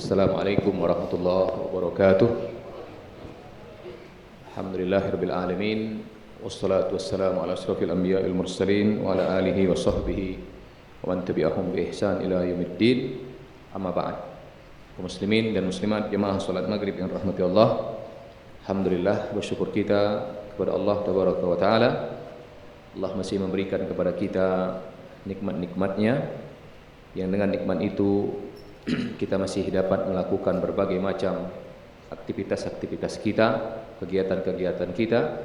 Assalamualaikum warahmatullahi wabarakatuh. Alhamdulillahirabbil alamin wassalatu wassalamu ala asyrafil anbiya'il mursalin wa ala alihi wa sahbihi wa man tabi'ahum bi ihsan ila yaumiddin. Amma ba'd. Kaum muslimin dan muslimat jemaah salat maghrib yang rahmati Allah. Alhamdulillah, bersyukur kita kepada Allah tabaraka wa taala. Allah masih memberikan kepada kita nikmat-nikmatnya, yang dengan nikmat itu kita masih dapat melakukan berbagai macam aktivitas-aktivitas kita, kegiatan-kegiatan kita,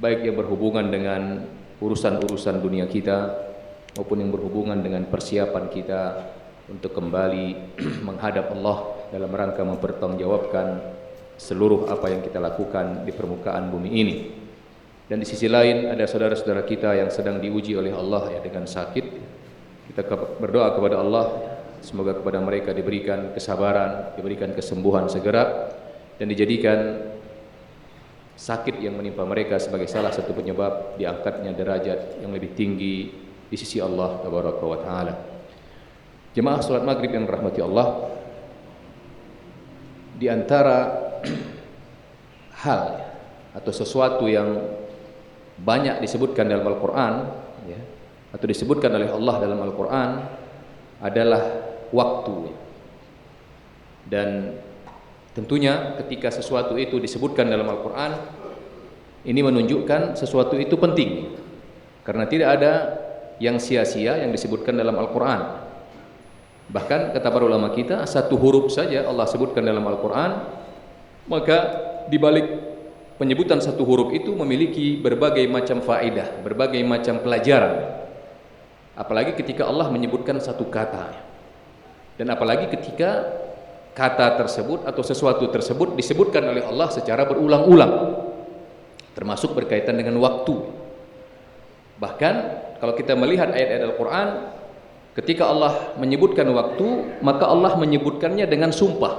baik yang berhubungan dengan urusan-urusan dunia kita maupun yang berhubungan dengan persiapan kita untuk kembali menghadap Allah dalam rangka mempertanggungjawabkan seluruh apa yang kita lakukan di permukaan bumi ini. Dan di sisi lain ada saudara-saudara kita yang sedang diuji oleh Allah ya dengan sakit. Kita berdoa kepada Allah semoga kepada mereka diberikan kesabaran, diberikan kesembuhan segera, dan dijadikan sakit yang menimpa mereka sebagai salah satu penyebab diangkatnya derajat yang lebih tinggi di sisi Allah tabaraka wa taala. Jemaah salat maghrib yang dirahmati Allah, di antara hal atau sesuatu yang banyak disebutkan dalam Al-Quran ya, atau disebutkan oleh Allah dalam Al-Quran adalah waktu. Dan tentunya ketika sesuatu itu disebutkan dalam Al-Quran, ini menunjukkan sesuatu itu penting, karena tidak ada yang sia-sia yang disebutkan dalam Al-Quran. Bahkan kata para ulama kita, satu huruf saja Allah sebutkan dalam Al-Quran, maka dibalik penyebutan satu huruf itu memiliki berbagai macam faedah, berbagai macam pelajaran. Apalagi ketika Allah menyebutkan satu kata, dan apalagi ketika kata tersebut atau sesuatu tersebut disebutkan oleh Allah secara berulang-ulang, termasuk berkaitan dengan waktu. Bahkan kalau kita melihat ayat-ayat Al-Quran, ketika Allah menyebutkan waktu, maka Allah menyebutkannya dengan sumpah.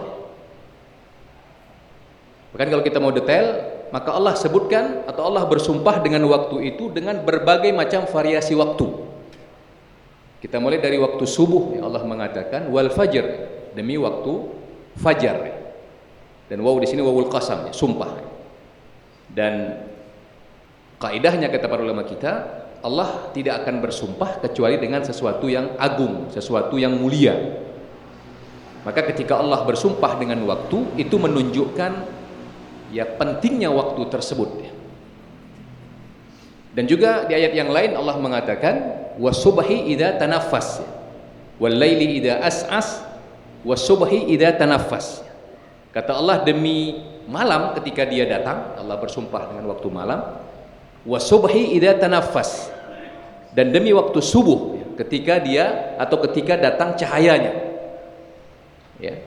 Bahkan kalau kita mau detail, maka Allah sebutkan atau Allah bersumpah dengan waktu itu dengan berbagai macam variasi waktu. Kita mulai dari waktu subuh, ya Allah mengatakan wal fajr, demi waktu fajar. Dan waw di sini wawul qasam, ya, sumpah. Dan kaidahnya kata para ulama kita, Allah tidak akan bersumpah kecuali dengan sesuatu yang agung, sesuatu yang mulia. Maka ketika Allah bersumpah dengan waktu, itu menunjukkan ya pentingnya waktu tersebut. Dan juga di ayat yang lain Allah mengatakan wasubhi idza tanaffas wal laili idza as'as wasubhi idza tanaffas. Kata Allah, demi malam ketika dia datang, Allah bersumpah dengan waktu malam, wasubhi idza tanaffas, dan demi waktu subuh ketika dia atau ketika datang cahayanya. Ya.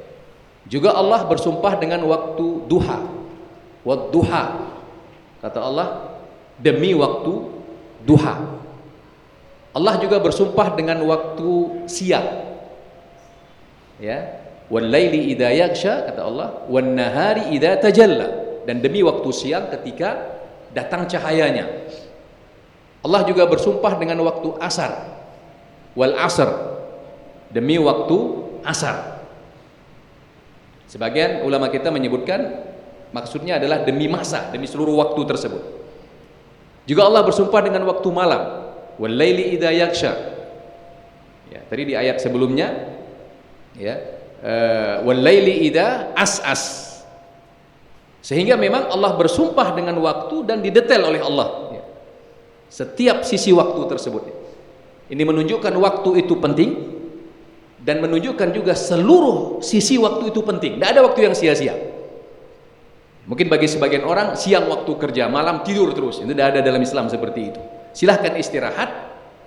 Juga Allah bersumpah dengan waktu duha. Wadduha. Kata Allah, demi waktu duha. Allah juga bersumpah dengan waktu siang. Ya, wal laili idza yaghsha, kata Allah, wan nahari idza tajalla, dan demi waktu siang ketika datang cahayanya. Allah juga bersumpah dengan waktu asar. Wal asr, demi waktu asar. Sebagian ulama kita menyebutkan maksudnya adalah demi masa, demi seluruh waktu tersebut. Juga Allah bersumpah dengan waktu malam. Wal laili idza yaghsha. Ya, tadi di ayat sebelumnya ya, wal laili idza as'as. Sehingga memang Allah bersumpah dengan waktu dan didetail oleh Allah ya, setiap sisi waktu tersebut. Ini menunjukkan waktu itu penting dan menunjukkan juga seluruh sisi waktu itu penting. Tidak ada waktu yang sia-sia. Mungkin bagi sebagian orang siang waktu kerja, malam tidur terus. Itu tidak ada dalam Islam seperti itu. Silahkan istirahat,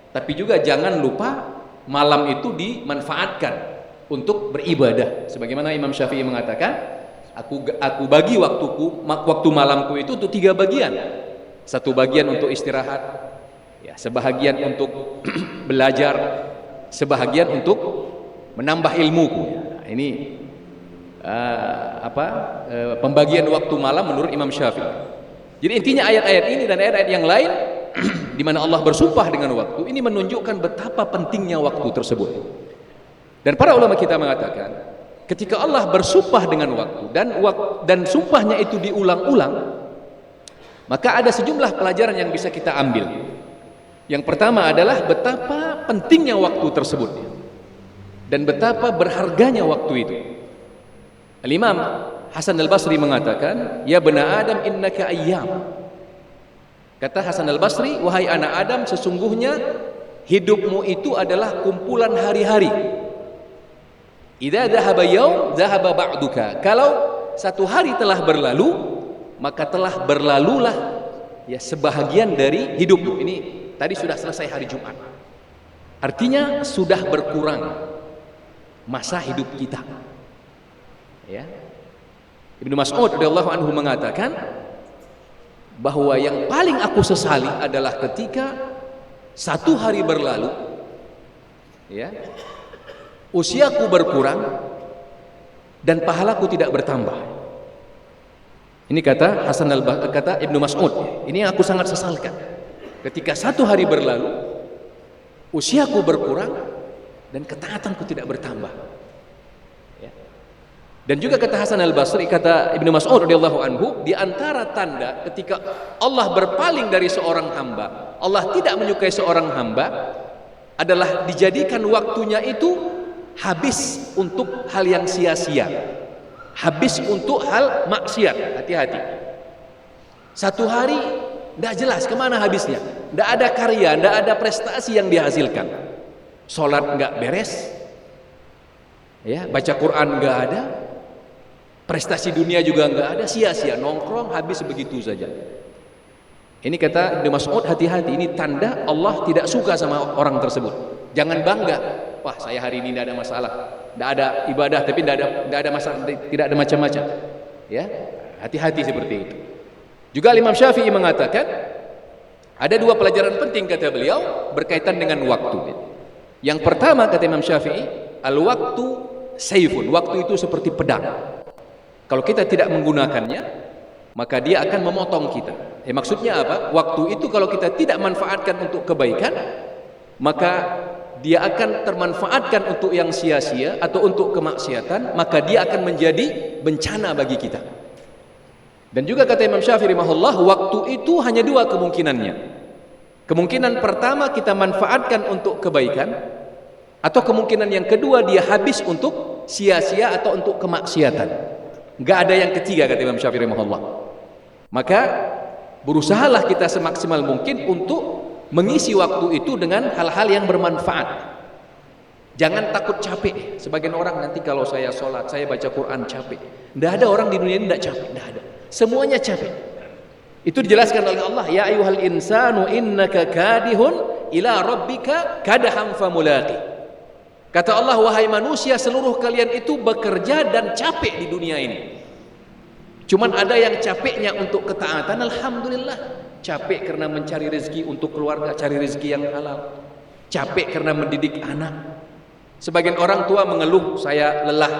tapi juga jangan lupa malam itu dimanfaatkan untuk beribadah. Sebagaimana Imam Syafi'i mengatakan, aku bagi waktu malamku itu untuk 3 bagian. 1 bagian untuk istirahat, ya, sebahagian untuk belajar, sebahagian untuk menambah ilmuku. Nah, ini pembagian waktu malam menurut Imam Syafi'i. Jadi intinya ayat-ayat ini dan ayat-ayat yang lain di mana Allah bersumpah dengan waktu ini menunjukkan betapa pentingnya waktu tersebut. Dan para ulama kita mengatakan ketika Allah bersumpah dengan waktu dan sumpahnya itu diulang-ulang, maka ada sejumlah pelajaran yang bisa kita ambil. Yang pertama adalah betapa pentingnya waktu tersebut dan betapa berharganya waktu itu. Al-Imam Hasan Al-Basri mengatakan, "Ya bana Adam innaka ayyam." Kata Hasan Al-Basri, "Wahai anak Adam, sesungguhnya hidupmu itu adalah kumpulan hari-hari. Idza dhahaba yaum dhahaba ba'duka." Kalau satu hari telah berlalu, maka telah berlalulah ya sebahagian dari hidupmu. Ini tadi sudah selesai hari Jumat. Artinya sudah berkurang masa hidup kita. Ya. Ibnu Mas'ud radhiyallahu anhu mengatakan bahwa yang paling aku sesali adalah ketika satu hari berlalu, ya, usiaku berkurang dan pahalaku tidak bertambah. Ini kata Ibnu Mas'ud. Ini yang aku sangat sesalkan. Ketika satu hari berlalu, usiaku berkurang dan ketaatanku tidak bertambah. Ya. Dan juga kata Hasan Al-Basri, kata Ibnu Mas'ud radhiyallahu anhu, di antara tanda ketika Allah berpaling dari seorang hamba, Allah tidak menyukai seorang hamba, adalah dijadikan waktunya itu habis untuk hal yang sia-sia, habis untuk hal maksiat. Hati-hati. Satu hari tidak jelas kemana habisnya, tidak ada karya, tidak ada prestasi yang dihasilkan. Sholat nggak beres, ya, baca Quran nggak ada, prestasi dunia juga nggak ada, sia-sia, nongkrong habis begitu saja. Ini kata Ibnu Mas'ud, hati-hati, ini tanda Allah tidak suka sama orang tersebut. Jangan bangga, wah saya hari ini tidak ada masalah, tidak ada ibadah, tapi tidak ada masalah, tidak ada macam-macam. Ya, hati-hati seperti itu. Juga Imam Syafi'i mengatakan ada dua pelajaran penting kata beliau berkaitan dengan waktu. Yang pertama kata Imam Syafi'i, al-waktu sayfun, waktu itu seperti pedang. Kalau kita tidak menggunakannya, maka dia akan memotong kita. Maksudnya apa? Waktu itu kalau kita tidak manfaatkan untuk kebaikan, maka dia akan termanfaatkan untuk yang sia-sia atau untuk kemaksiatan, maka dia akan menjadi bencana bagi kita. Dan juga kata Imam Syafi'i rahimahullah, waktu itu hanya dua kemungkinannya. Kemungkinan pertama kita manfaatkan untuk kebaikan, atau kemungkinan yang kedua dia habis untuk sia-sia atau untuk kemaksiatan. Enggak ada yang ketiga kata Imam Syafi'i rahimahullah. Maka berusahalah kita semaksimal mungkin untuk mengisi waktu itu dengan hal-hal yang bermanfaat. Jangan takut capek. Sebagian orang nanti kalau saya sholat, saya baca Quran capek. Tidak ada orang di dunia ini tidak capek, tidak ada. Semuanya capek. Itu dijelaskan oleh Allah, ya ayyuhal insanu innaka kadihun ila rabbika kadaham famulaqi. Kata Allah, wahai manusia, seluruh kalian itu bekerja dan capek di dunia ini. Cuman ada yang capeknya untuk ketaatan, alhamdulillah. Capek karena mencari rezeki untuk keluarga, cari rezeki yang halal. Capek karena mendidik anak. Sebagian orang tua mengeluh, saya lelah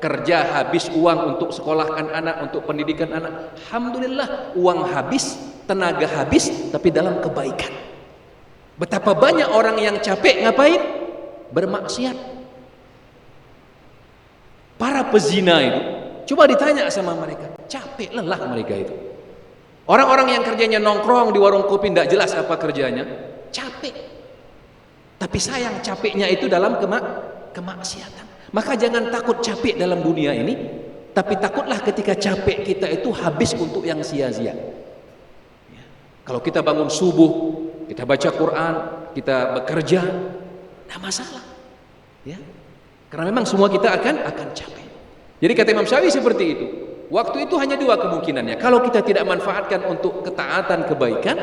kerja, habis uang untuk sekolahkan anak, untuk pendidikan anak. Alhamdulillah, uang habis, tenaga habis, tapi dalam kebaikan. Betapa banyak orang yang capek ngapain? Bermaksiat. Para pezina itu, coba ditanya sama mereka, capek, lelah mereka itu. Orang-orang yang kerjanya nongkrong di warung kopi, tidak jelas apa kerjanya, capek. Tapi sayang capeknya itu dalam kemaksiatan. Maka jangan takut capek dalam dunia ini, tapi takutlah ketika capek kita itu habis untuk yang sia-sia. Ya. Kalau kita bangun subuh, kita baca Quran, kita bekerja, tidak masalah. Ya. Karena memang semua kita akan capek. Jadi kata Imam Syafi'i seperti itu. Waktu itu hanya dua kemungkinannya. Kalau kita tidak manfaatkan untuk ketaatan kebaikan,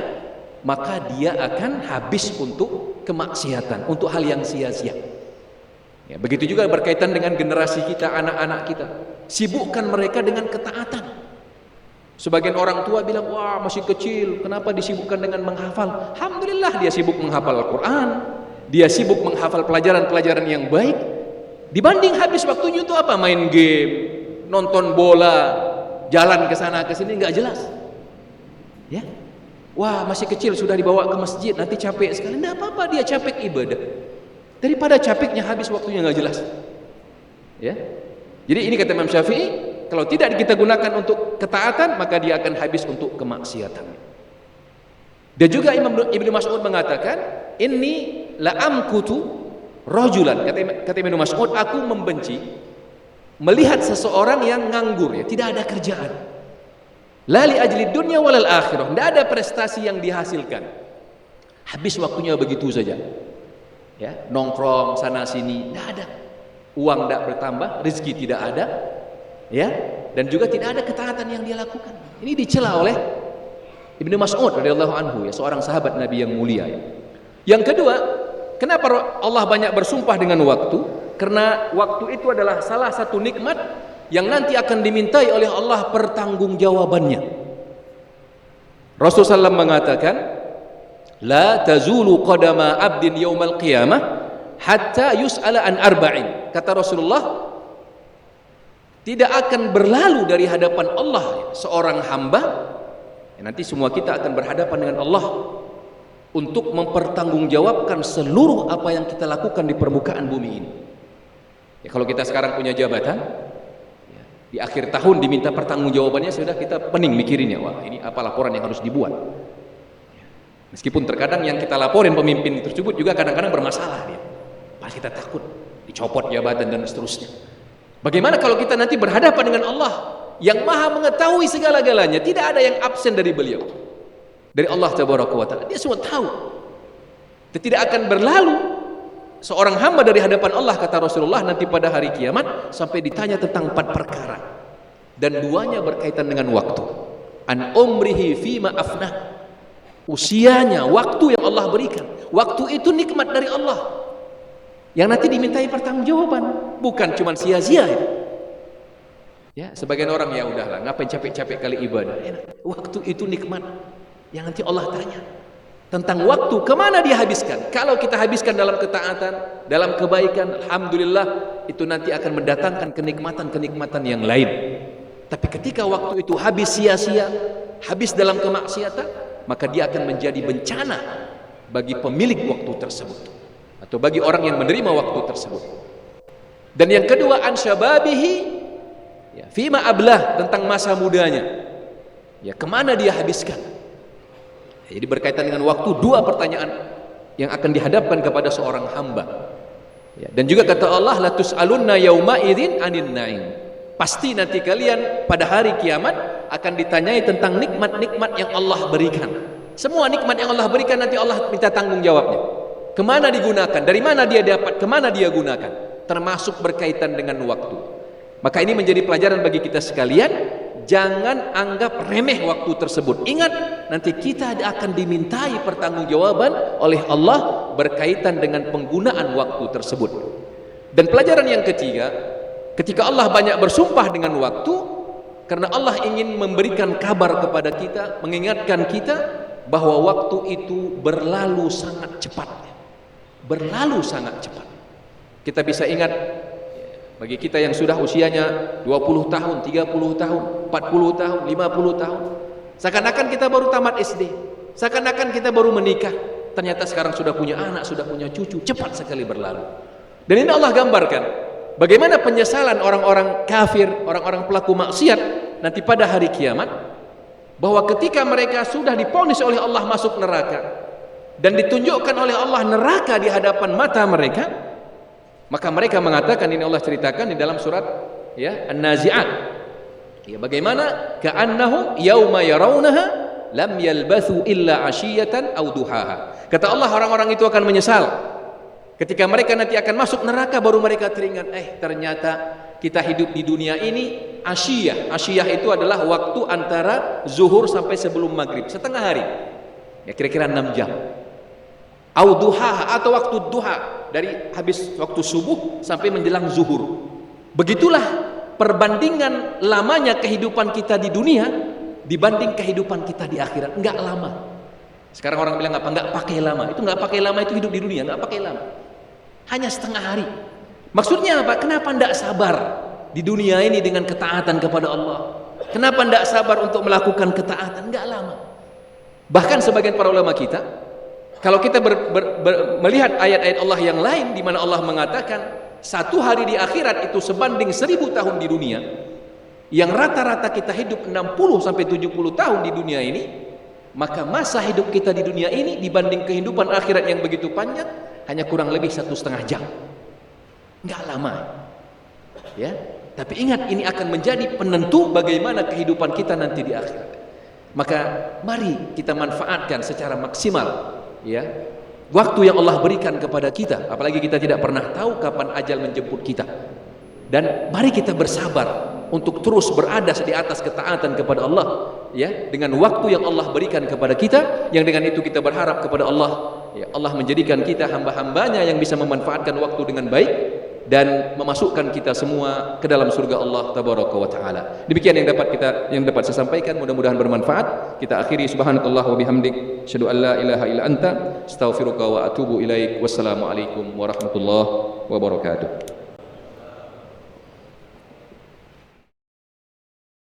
maka dia akan habis untuk kemaksiatan, untuk hal yang sia-sia. Ya, begitu juga berkaitan dengan generasi kita, anak-anak kita. Sibukkan mereka dengan ketaatan. Sebagian orang tua bilang, wah masih kecil, kenapa disibukkan dengan menghafal? Alhamdulillah dia sibuk menghafal Al-Quran, dia sibuk menghafal pelajaran-pelajaran yang baik. Dibanding habis waktunya itu apa? Main game, nonton bola, jalan ke sana ke sini, nggak jelas. Ya, wah masih kecil sudah dibawa ke masjid, nanti capek sekali. Nggak apa-apa, dia capek ibadah. Daripada capeknya habis waktunya nggak jelas. Ya, Jadi ini kata Imam Syafi'i, kalau tidak kita gunakan untuk ketaatan, maka dia akan habis untuk kemaksiatan. Dan juga Ibnu Mas'ud mengatakan, inni la amkutu rajulan, kata Ibnu Mas'ud, aku membenci melihat seseorang yang nganggur, ya, tidak ada kerjaan. La li ajli dunya walal akhirah, tidak ada prestasi yang dihasilkan. Habis waktunya begitu saja. Ya, nongkrong sana sini, tidak ada. Uang tidak bertambah, rezeki tidak ada, ya, dan juga tidak ada ketaatan yang dia lakukan. Ini dicela oleh Ibnu Mas'ud radhiyallahu anhu, ya, seorang sahabat Nabi yang mulia. Ya. Yang kedua, kenapa Allah banyak bersumpah dengan waktu? Karena waktu itu adalah salah satu nikmat yang nanti akan dimintai oleh Allah pertanggungjawabannya. Rasulullah SAW mengatakan, la tazulu qadama abdin yaumal qiyamah hatta yus'ala an arba'in. Kata Rasulullah, tidak akan berlalu dari hadapan Allah seorang hamba, ya, nanti semua kita akan berhadapan dengan Allah untuk mempertanggungjawabkan seluruh apa yang kita lakukan di permukaan bumi ini. Ya, kalau kita sekarang punya jabatan, ya, di akhir tahun diminta pertanggungjawabannya, sudah kita pening mikirinnya, wah ini apa laporan yang harus dibuat. Ya. Meskipun terkadang yang kita laporin pemimpin tersebut juga kadang-kadang bermasalah dia. Pas kita takut dicopot jabatan dan seterusnya. Bagaimana kalau kita nanti berhadapan dengan Allah yang maha mengetahui segala-galanya, tidak ada yang absen dari beliau, dari Allah Tabaraka wa Ta'ala. Dia semua tahu. Dia tidak akan berlalu seorang hamba dari hadapan Allah, kata Rasulullah, nanti pada hari kiamat sampai ditanya tentang 4 perkara, dan duanya berkaitan dengan waktu. An umrihi fima afnah, usianya, waktu yang Allah berikan. Waktu itu nikmat dari Allah yang nanti dimintai pertanggungjawaban, bukan cuma sia-sia. Ya, sebagian orang, ya udahlah, ngapain capek-capek kali ibadah. Waktu itu nikmat yang nanti Allah tanya tentang waktu, kemana dia habiskan. Kalau kita habiskan dalam ketaatan, dalam kebaikan, alhamdulillah, itu nanti akan mendatangkan kenikmatan-kenikmatan yang lain. Tapi ketika waktu itu habis sia-sia, habis dalam kemaksiatan, maka dia akan menjadi bencana bagi pemilik waktu tersebut, atau bagi orang yang menerima waktu tersebut. Dan yang kedua, an syababihi, ya, fima ablah, tentang masa mudanya, ya, kemana dia habiskan. Jadi berkaitan dengan waktu, 2 pertanyaan yang akan dihadapkan kepada seorang hamba. Ya, dan juga kata Allah, la tus'alunna yauma idzin anin na'im. Pasti nanti kalian pada hari kiamat akan ditanyai tentang nikmat-nikmat yang Allah berikan. Semua nikmat yang Allah berikan nanti Allah minta tanggung jawabnya. Kemana digunakan, dari mana dia dapat, kemana dia gunakan, termasuk berkaitan dengan waktu. Maka ini menjadi pelajaran bagi kita sekalian, jangan anggap remeh waktu tersebut. Ingat, nanti kita akan dimintai pertanggungjawaban oleh Allah berkaitan dengan penggunaan waktu tersebut. Dan pelajaran yang ketiga, ketika Allah banyak bersumpah dengan waktu, karena Allah ingin memberikan kabar kepada kita, mengingatkan kita bahwa waktu itu berlalu sangat cepat. Berlalu sangat cepat. Kita bisa ingat, bagi kita yang sudah usianya 20 tahun, 30 tahun, 40 tahun, 50 tahun, seakan-akan kita baru tamat SD, seakan-akan kita baru menikah, ternyata sekarang sudah punya anak, sudah punya cucu, cepat sekali berlalu. Dan ini Allah gambarkan bagaimana penyesalan orang-orang kafir, orang-orang pelaku maksiat nanti pada hari kiamat, bahwa ketika mereka sudah divonis oleh Allah masuk neraka dan ditunjukkan oleh Allah neraka di hadapan mata mereka, maka mereka mengatakan, ini Allah ceritakan di dalam surat, ya, An-Nazi'at, ya, bagaimana ka'annahum yauma yarawnaha lam yalbathu illa 'ashiyatan aw duhaha. Kata Allah, orang-orang itu akan menyesal ketika mereka nanti akan masuk neraka, baru mereka teringat, ternyata kita hidup di dunia ini asyiyah. Asyiyah itu adalah waktu antara zuhur sampai sebelum maghrib, setengah hari, ya, kira-kira 6 jam. Au duha, atau waktu duha, dari habis waktu subuh sampai menjelang zuhur. Begitulah perbandingan lamanya kehidupan kita di dunia dibanding kehidupan kita di akhirat. Enggak lama. Sekarang orang bilang apa? Enggak pakai lama. Itu enggak pakai lama, itu hidup di dunia enggak pakai lama. Hanya setengah hari. Maksudnya apa? Kenapa enggak sabar di dunia ini dengan ketaatan kepada Allah? Kenapa enggak sabar untuk melakukan ketaatan? Enggak lama. Bahkan sebagian para ulama kita, kalau kita melihat ayat-ayat Allah yang lain di mana Allah mengatakan satu hari di akhirat itu sebanding 1000 tahun di dunia, yang rata-rata kita hidup 60 sampai 70 tahun di dunia ini, maka masa hidup kita di dunia ini dibanding kehidupan akhirat yang begitu panjang hanya kurang lebih 1,5 jam. Nggak lama, ya. Tapi ingat, ini akan menjadi penentu bagaimana kehidupan kita nanti di akhirat. Maka mari kita manfaatkan secara maksimal, ya, waktu yang Allah berikan kepada kita. Apalagi kita tidak pernah tahu kapan ajal menjemput kita. Dan mari kita bersabar untuk terus berada di atas ketaatan kepada Allah, ya, dengan waktu yang Allah berikan kepada kita, yang dengan itu kita berharap kepada Allah, ya, Allah menjadikan kita hamba-hambanya yang bisa memanfaatkan waktu dengan baik dan memasukkan kita semua ke dalam surga Allah tabaraka wa taala. Demikian yang dapat saya sampaikan, mudah-mudahan bermanfaat. Kita akhiri, subhanakallah wa bihamdik, asyhadu an la ilaha illa anta, astaghfiruka wa atubu ilaik. Wassalamualaikum warahmatullahi wabarakatuh.